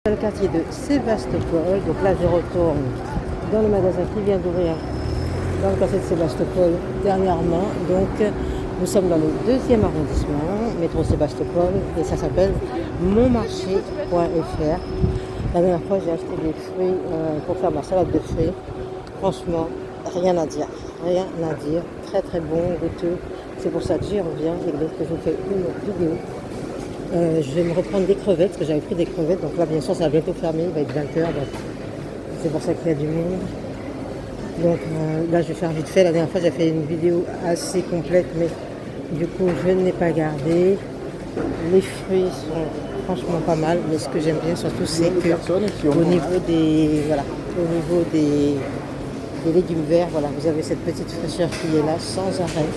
Dans le quartier de Sébastopol, donc là je retourne dans le magasin qui vient d'ouvrir dans le quartier de Sébastopol dernièrement. Donc nous sommes dans le 2e arrondissement, métro Sébastopol, et ça s'appelle monmarché.fr. La dernière fois j'ai acheté des fruits pour faire ma salade de fruits. Franchement, rien à dire, très très bon, goûteux. C'est pour ça que j'y reviens et que je vous fais une vidéo. Je vais me reprendre des crevettes, parce que j'avais pris des crevettes, donc là bien sûr ça va bientôt fermer, il va être 20h, donc c'est pour ça qu'il y a du monde. Donc là je vais faire vite fait. La dernière fois j'ai fait une vidéo assez complète, mais du coup je ne l'ai pas gardée. Les fruits sont franchement pas mal, mais ce que j'aime bien surtout c'est que au niveau des légumes verts, voilà, vous avez cette petite fraîcheur qui est là sans arrêt,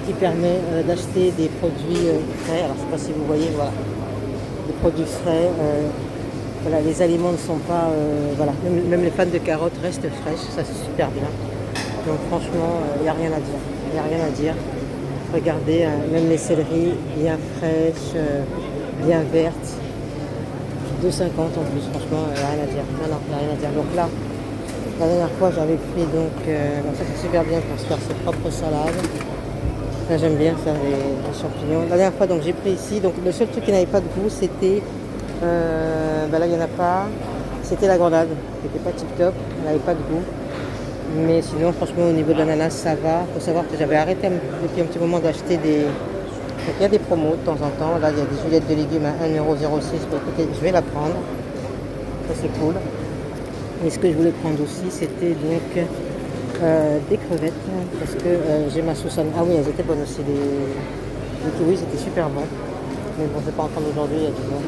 qui permet d'acheter des produits frais. Alors je ne sais pas si vous voyez, voilà, des produits frais. Voilà, les aliments ne sont pas, voilà, même les fans de carottes restent fraîches, ça c'est super bien. Donc franchement, il n'y a rien à dire, Regardez, même les céleris bien fraîches, bien vertes, 2,50 en plus, franchement, il n'y a rien à dire. Non, il n'y a rien à dire. Donc là, la dernière fois j'avais pris donc, ça c'est super bien pour se faire ses propres salades. Là, j'aime bien ça, les champignons. La dernière fois, donc j'ai pris ici. Donc le seul truc qui n'avait pas de goût, c'était, là il n'y en a pas. C'était la grenade, qui n'était pas tip top, elle n'avait pas de goût. Mais sinon, franchement, au niveau de l'ananas, ça va. Il faut savoir que j'avais arrêté depuis un petit moment d'acheter des. Donc il y a des promos de temps en temps. Là, il y a des julettes de légumes à 1,06 €. Écoutez, je vais la prendre. Ça c'est cool. Et ce que je voulais prendre aussi, c'était donc des crevettes, parce que j'ai ma sauce. Ah oui, elles étaient bonnes aussi, les kiwis, c'était super bon. Mais bon, je ne vais pas en prendre aujourd'hui, il y a du vent.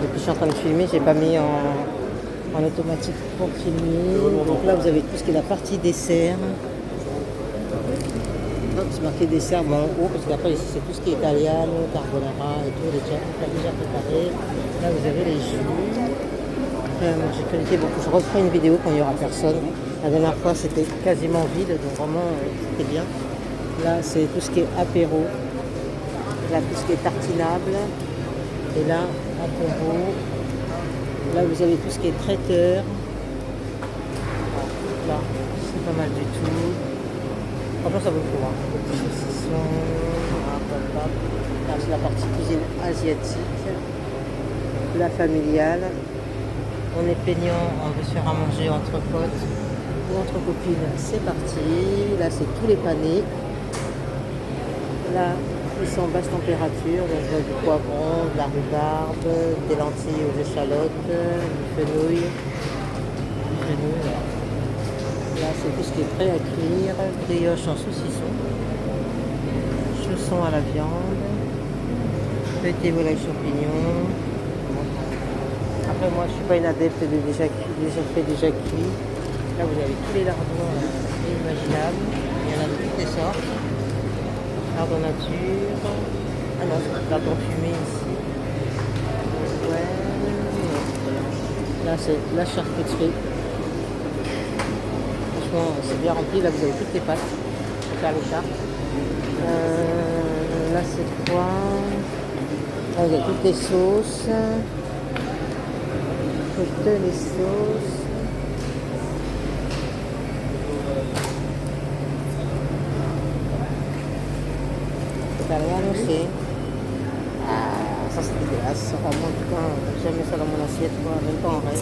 Et puis je suis en train de filmer, j'ai pas mis en automatique pour filmer. Donc là vous avez tout ce qui est la partie dessert. Donc c'est marqué dessert en haut, parce qu'après ici c'est tout ce qui est italiano, carbonara et tout, déjà préparé. Là vous avez les jus. J'ai qualifié beaucoup. Je referai une vidéo quand il n'y aura personne. La dernière fois c'était quasiment vide, donc vraiment c'était bien. Là c'est tout ce qui est apéro. Là tout ce qui est tartinable. Et là, apéro. Là vous avez tout ce qui est traiteur. Là, c'est pas mal du tout. Franchement ça vaut le coup. Les petits saucissons. Là c'est la partie cuisine asiatique. La familiale. On est peignant, on veut se faire à manger entre potes ou entre copines, c'est parti. Là c'est tous les panés. Là ils sont en basse température, donc je vois du poivron, de la rhubarbe, des lentilles aux échalotes, du fenouil. Là c'est tout ce qui est prêt à cuire, brioche en saucisson, chaussons à la viande, feuilleté volaille champignons. Après moi je suis pas une adepte de déjà cuit. Là vous avez tous les lardons imaginables, il y en a de toutes les sortes. Lardon nature. Ah non, c'est lardon fumé ici. Ouais. Là c'est la charcuterie. Franchement c'est bien rempli, là vous avez toutes les pâtes pour faire les charcs. Là c'est quoi? Là il y a toutes les sauces. Toutes les sauces. Italien aussi. Ah, ça c'est dégueulasse. Vraiment, putain, j'ai jamais ça dans mon assiette, quoi. Même pas en rêve.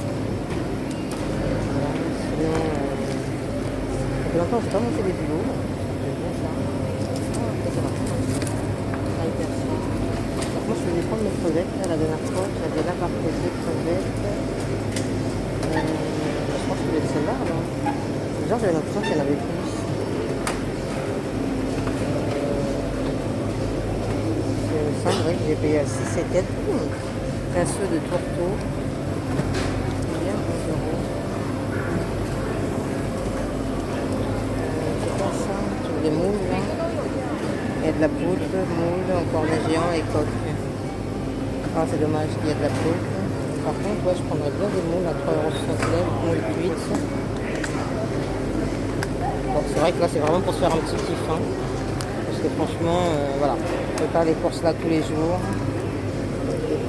Voilà. Sinon, ça fait longtemps que j'ai pas mangé des boulots. J'aime bien ça. Ah, ok, ça va. Ah, hyper chaud. Donc, moi, je voulais prendre mes crevettes. Là, la dernière fois, j'avais là par contre deux crevettes. Je pense que je voulais celle-là, alors. Genre, j'avais l'impression qu'il y en avait plus. Il me semble que j'ai payé à 6 et quelques. Un seau de tourteau. Bien, 11 €. C'est quoi ça? Sur des moules, là. Il y a de la poudre, moule, encore les géants et coque. Ah, c'est dommage qu'il y a de la poudre. Par contre, ouais, je prendrais bien des moules à 3,69 €, moules cuites. Bon, c'est vrai que là, c'est vraiment pour se faire un petit kiff. Parce que franchement, voilà, on peut faire les courses là tous les jours.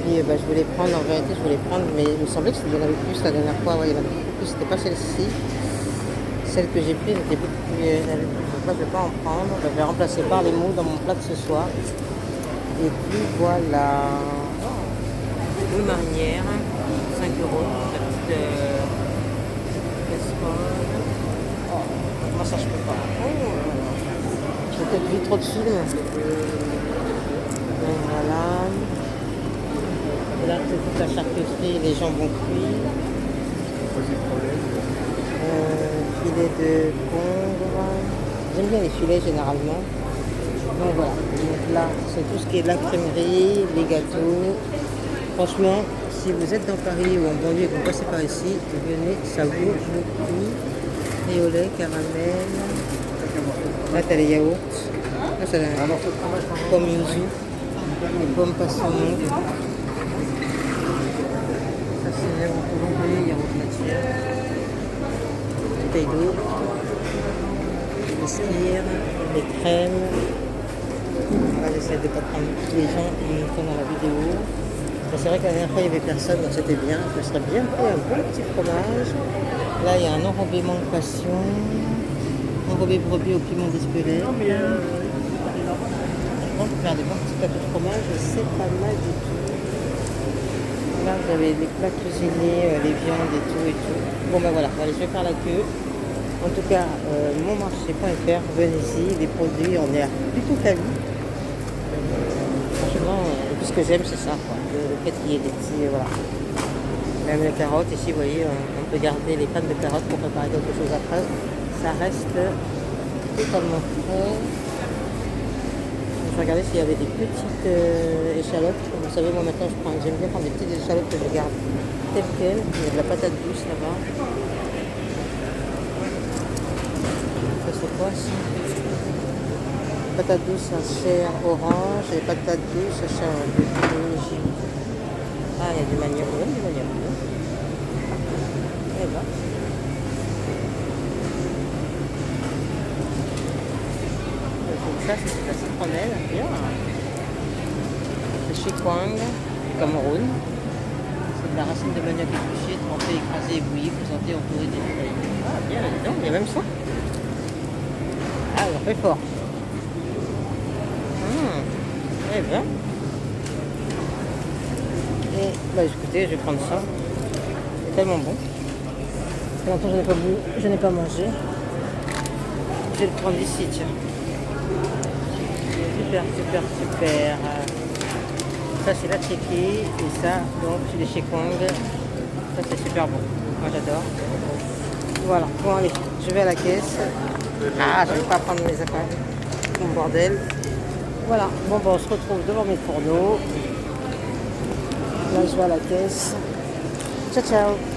Et puis je voulais prendre, en vérité, je voulais prendre, mais il me semblait qu'il y en avait plus la dernière fois. Ouais, il y en avait beaucoup plus. C'était pas celle-ci. Celle que j'ai prise était beaucoup plus. Elle avait plus. Donc là, je vais pas en prendre. Je vais remplacer par les mots dans mon plat de ce soir. Et puis voilà. Moule marinière, 5 euros. La petite casserole. Oh, comment ça, je peux pas. J'ai peut-être vu trop de films. Donc voilà. Là, c'est toute la charcuterie, les jambons cuits. Filet de congre. J'aime bien les filets généralement. Donc voilà. Donc là, c'est tout ce qui est de la crèmerie, les gâteaux. Franchement, si vous êtes dans Paris ou en banlieue et que vous passez par ici, venez, ça vaut le coup. Et au lait, caramel. Là, t'as les yaourts. Là, c'est la pomme yuzu. Les pommes passion. Ça, c'est yaourt colombé, yaourt nature. Bouteille d'eau. Les skir, les crèmes. Là, j'essaie de ne pas prendre les gens en même temps dans la vidéo. C'est vrai que la dernière fois, il n'y avait personne, donc c'était bien. Je me serais bien pris un bon petit fromage. Là, il y a un enrobé mangue passion. Enrobé brebis au piment d'Espelette. Je pense que faire des bons petits plateaux de fromage, c'est pas mal du tout. Là, vous avez les plats cuisinés, les viandes et tout et tout. Bon, ben voilà, allez, je vais faire la queue. En tout cas, monmarché.fr, venez ici, les produits, on est plutôt quali. Franchement, tout ce que j'aime, c'est ça, quoi. Le fait qu'il y ait des petits, voilà. Même les carottes, ici, vous voyez, on peut garder les pannes de carottes pour préparer quelque chose après. Ça reste totalement frais. Je vais regarder s'il y avait des petites échalotes. Vous savez, moi maintenant, j'aime bien prendre des petites échalotes que je garde telles quelles. Il y a de la patate douce là-bas. Ça, c'est quoi ça? Patate douce à chair orange et patate douce à chair de rouge. Ah, il y a du manioc. Oui, du manioc. Et là. Donc ça, c'est la citronnelle. Bien. C'est chez Kwang, du Cameroun. C'est de la racine de manioc épluchée, trempée, écrasée et bouillie, présentée en purée d'épices. Ah, bien, là-dedans, il y a même ça. Ah, on fait fort. Eh bien. Et bah écoutez, je vais prendre ça. C'est tellement bon. Ça fait longtemps que je n'ai pas mangé. Je vais le prendre ici, tiens. Super, super, super. Ça c'est la Tchéquie. Et ça, donc, c'est les chez Kwang. Ça c'est super bon. Moi j'adore. Voilà. Bon allez, je vais à la caisse. Ah, je ne vais pas prendre mes affaires. Mon bordel. Voilà, bon on se retrouve devant mes fourneaux. Là je vais à la caisse. Ciao ciao.